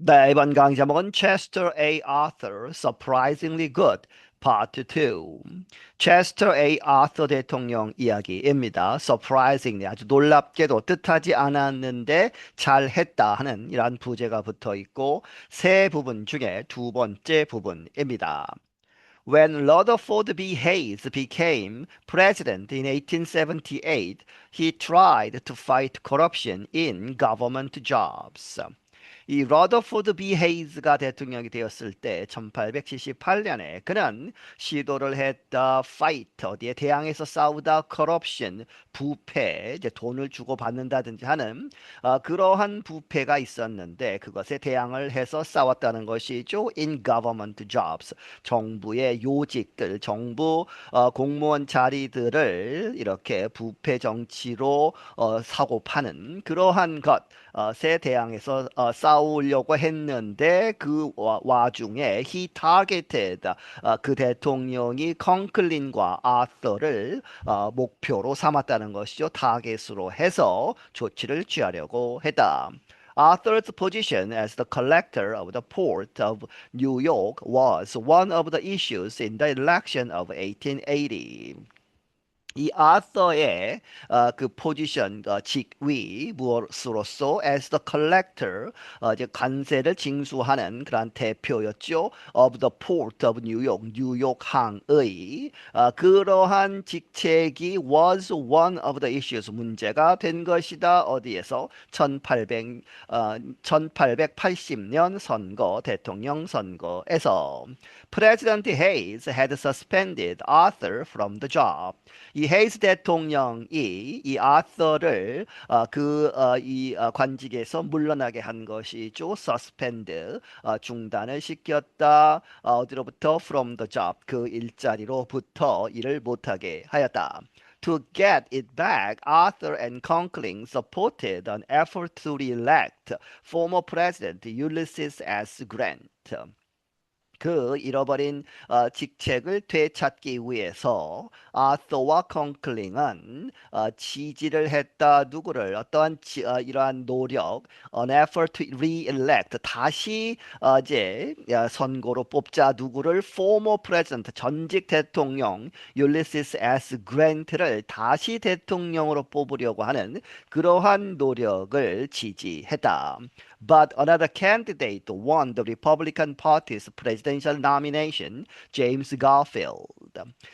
네, 이번 강의 제목은 Chester A. Arthur, Surprisingly Good, Part 2. Chester A. Arthur 대통령 이야기입니다. Surprisingly, 아주 놀랍게도 뜻하지 않았는데 잘했다 하는 이러한 부제가 붙어 있고 세 부분 중에 두 번째 부분입니다. When Rutherford B. Hayes became president in 1878, he tried to fight corruption in government jobs. 이 러더포드 B 헤이즈가 대통령이 되었을 때 1878년에 그는 시도를 했다. fight 어디에 대항해서 싸우다. corruption 부패 이제 돈을 주고 받는다든지 하는 그러한 부패가 있었는데 그것에 대항을 해서 싸웠다는 것이죠. in government jobs 정부의 요직들 정부 공무원 자리들을 이렇게 부패 정치로 사고 파는 그러한 것에 대항해서 싸우려고 했는데 그 와중에 he targeted 그 대통령이 컨클린과 아서를 목표로 삼았다는 것이죠. 타겟으로 해서 조치를 취하려고 했다. Arthur's position as the collector of the port of New York was one of the issues in the election of 1880. 이 아서의 그 포지션 직위 무엇으로서 as the collector 이제 관세를 징수하는 그런 대표였죠. of the port of New York 뉴욕 항의 그러한 직책이 was one of the issues 문제가 된 것이다. 어디에서 1880년 선거 대통령 선거에서 President Hayes had suspended Arthur from the job. 이 헤이스 대통령이 이 아서를 이 관직에서 물러나게 한 것이죠. suspend 중단을 시켰다. 어디로부터 from the job 그 일자리로부터 일을 못하게 하였다. To get it back, Arthur and Conkling supported an effort to re-elect former President Ulysses S. Grant. 그 잃어버린 직책을 되찾기 위해서 아서와 컨클링은 지지를 했다. 누구를 어떠한 이러한 노력, an effort to re-elect 다시 이제 선거로 뽑자 누구를 former president 전직 대통령 율리시스 S. 그랜트를 다시 대통령으로 뽑으려고 하는 그러한 노력을 지지했다. But another candidate won the Republican Party's presidential nomination, James Garfield.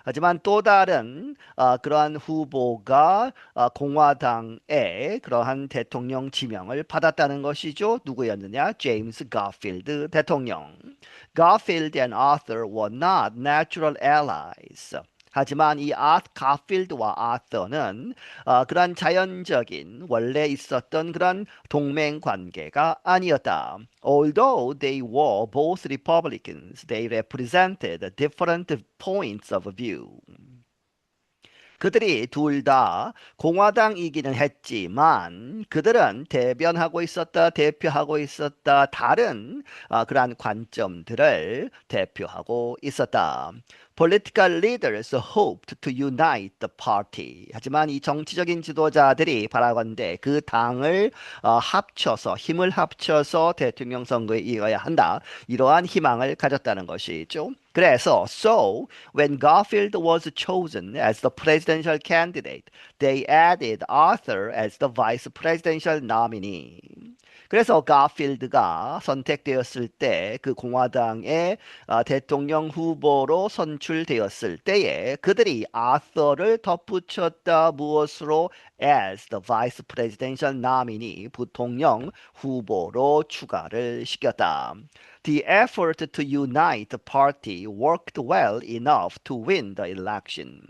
하지만 또 다른 그러한 후보가 공화당의 그러한 대통령 지명을 받았다는 것이죠. 누구였느냐? 제임스 가필드 대통령. Garfield and Arthur were not natural allies. 하지만 이 가필드와 아서는 그런 자연적인 원래 있었던 그런 동맹 관계가 아니었다. Although they were both Republicans, they represented different points of view. 그들이 둘 다 공화당이기는 했지만 그들은 대표하고 있었다. 다른 그러한 관점들을 대표하고 있었다. Political leaders hoped to unite the party. 하지만 이 정치적인 지도자들이 바라건대 그 당을 힘을 합쳐서 대통령 선거에 이어야 한다. 이러한 희망을 가졌다는 것이죠. 그래서 when Garfield was chosen as the presidential candidate, they added Arthur as the vice presidential nominee. 그래서 가필드가 선택되었을 때 그 공화당의 대통령 후보로 선출되었을 때에 그들이 아서를 덧붙였다. 무엇으로? as the vice presidential nominee, 부통령 후보로 추가를 시켰다. The effort to unite the party worked well enough to win the election.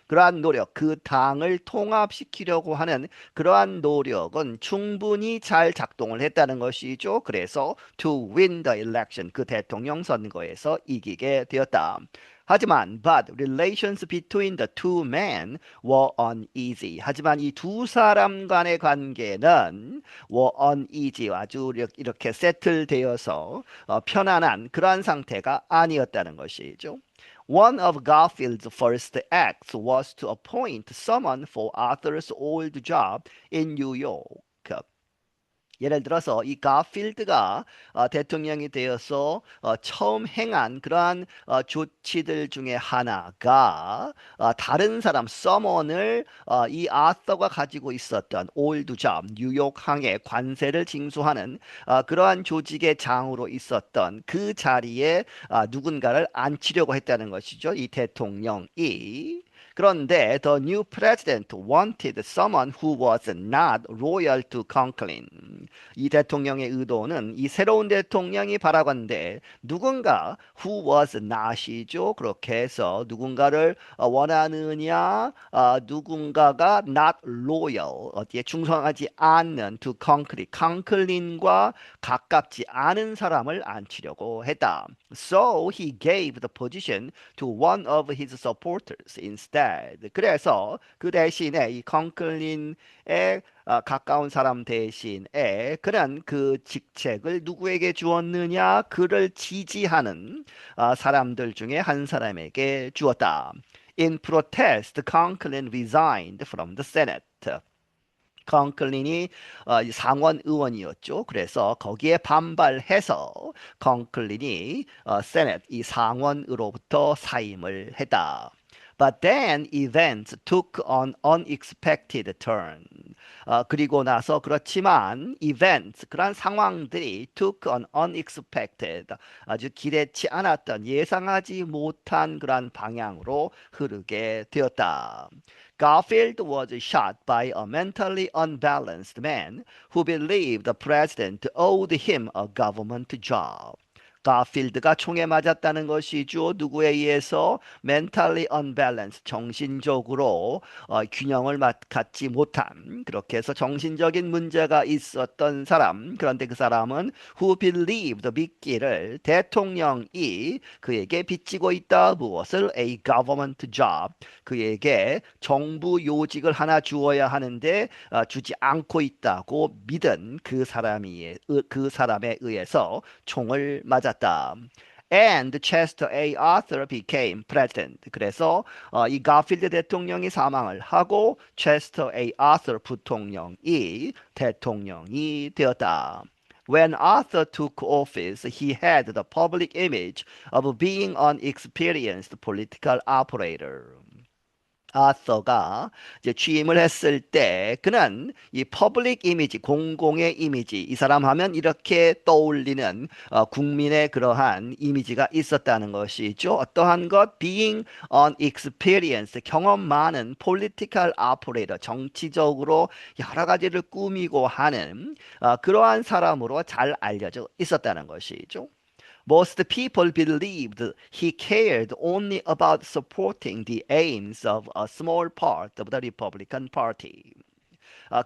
그러한 노력, 그 당을 통합시키려고 하는 그러한 노력은 충분히 잘 작동을 했다는 것이죠. 그래서 to win the election, 그 대통령 선거에서 이기게 되었다. 하지만 but relations between the two men were uneasy. 하지만 이 두 사람 간의 관계는 were uneasy. 아주 이렇게 세틀되어서 편안한 그러한 상태가 아니었다는 것이죠. One of Garfield's first acts was to appoint someone for Arthur's old job in New York. 예를 들어서 이 가필드가 대통령이 되어서 처음 행한 그러한 조치들 중에 하나가 다른 사람 서먼을 이 아서가 가지고 있었던 올드 잡 뉴욕항의 관세를 징수하는 그러한 조직의 장으로 있었던 그 자리에 누군가를 앉히려고 했다는 것이죠. 이 대통령이. 그런데 the new president wanted someone who was not loyal to Conklin. 이 대통령의 의도는 이 새로운 대통령이 바라건대 누군가 who was not이죠. 그렇게 해서 누군가를 원하느냐, 누군가가 not loyal, 어디에 충성하지 않는 to Conklin, 컨클린과 가깝지 않은 사람을 앉히려고 했다. So he gave the position to one of his supporters instead. 그래서 그 대신에 이 컨클린의 가까운 사람 대신에 그는 그 직책을 누구에게 주었느냐? 그를 지지하는 사람들 중에 한 사람에게 주었다. In protest, Conklin resigned from the Senate. 컨클린이 상원 의원이었죠. 그래서 거기에 반발해서 컨클린이 세넷 이 상원으로부터 사임을 했다. But then events took an unexpected turn. 그리고 나서 그렇지만 events 그런 상황들이 took an unexpected 아주 기대치 않았던 예상하지 못한 그런 방향으로 흐르게 되었다. Garfield was shot by a mentally unbalanced man who believed the president owed him a government job. 가필드가 총에 맞았다는 것이죠. 누구에 의해서 mentally unbalanced, 정신적으로 균형을 갖지 못한 그렇게 해서 정신적인 문제가 있었던 사람. 그런데 그 사람은 who believed 믿기를 대통령이 그에게 빚지고 있다. 무엇을? A government job. 그에게 정부 요직을 하나 주어야 하는데 주지 않고 있다고 믿은 그 사람에 의해서 총을 맞았다. And Chester A. Arthur became president. 그래서 이 가필드 대통령이 사망을 하고 체스터 A. Arthur 부통령이 대통령이 되었다. When Arthur took office, he had the public image of being an experienced political operator. 아서가 이제 취임을 했을 때 그는 이 퍼블릭 이미지, 공공의 이미지, 이 사람 하면 이렇게 떠올리는 국민의 그러한 이미지가 있었다는 것이죠. 어떠한 것? Being an experienced, 경험 많은 political operator, 정치적으로 여러 가지를 꾸미고 하는 그러한 사람으로 잘 알려져 있었다는 것이죠. Most people believed he cared only about supporting the aims of a small part of the Republican Party.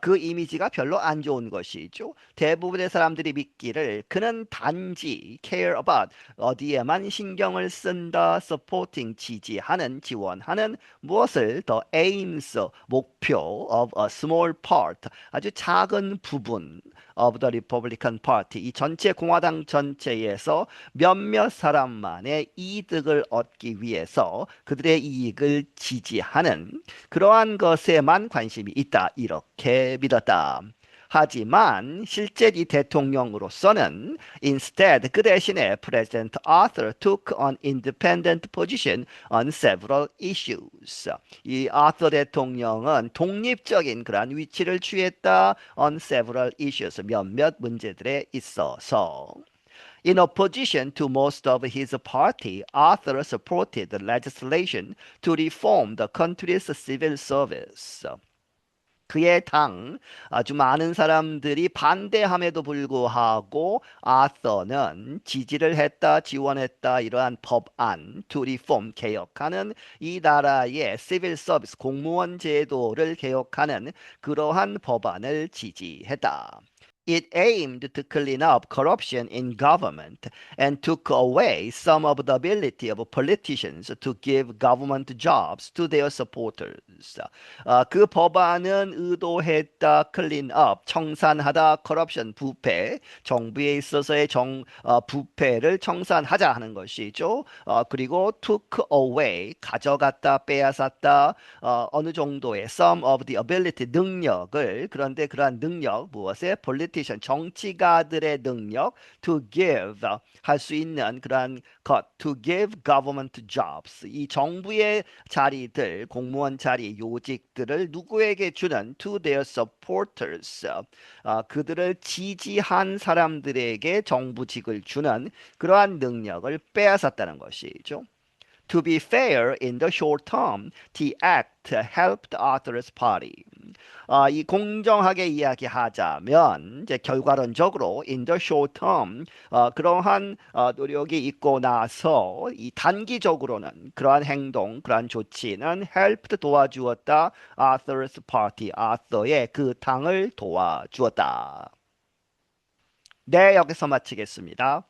그 이미지가 별로 안 좋은 것이죠. 대부분의 사람들이 믿기를 그는 단지 care about 어디에만 신경을 쓴다, supporting 지지하는, 지원하는 무엇을 더 aims 목표 of a small part 아주 작은 부분 of the Republican Party 이 전체 공화당 전체에서 몇몇 사람만의 이득을 얻기 위해서 그들의 이익을 지지하는 그러한 것에만 관심이 있다. 이렇게 믿었다. 하지만 실제 이 대통령으로서는 instead 그 대신에 President Arthur took an independent position on several issues. 이 아서 대통령은 독립적인 그러한 위치를 취했다 on several issues 몇몇 문제들에 있어서. In opposition to most of his party, Arthur supported legislation to reform the country's civil service. 그의 당 아주 많은 사람들이 반대함에도 불구하고 아서는 지지를 했다, 지원했다 이러한 법안, to reform 개혁하는 이 나라의 civil service 공무원 제도를 개혁하는 그러한 법안을 지지했다. It aimed to clean up corruption in government and took away some of the ability of politicians to give government jobs to their supporters. 그 법안은 의도했다, clean up, 청산하다, corruption, 부패, 정부에 있어서의 부패를 청산하자 하는 것이죠. 그리고 took away, 가져갔다, 빼앗았다, 어느 정도의 some of the ability, 능력을, 그런데 그러한 능력, 무엇에? politicians politician, 정치가들의 능력 to give, 할 수 있는 그러한 것, to give government jobs, 이 정부의 자리들, 공무원 자리, 요직들을 누구에게 주는 to their supporters, 그들을 지지한 사람들에게 정부직을 주는 그러한 능력을 빼앗았다는 것이죠. To be fair in the short term, the act helped Arthur's party. 이 공정하게 이야기하자면 이제 결과론적으로 in the short term 그러한 노력이 있고 나서 이 단기적으로는 그러한 행동, 그러한 조치는 helped 도와주었다. Arthur's party, 아서의 그 당을 도와주었다. 네, 여기서 마치겠습니다.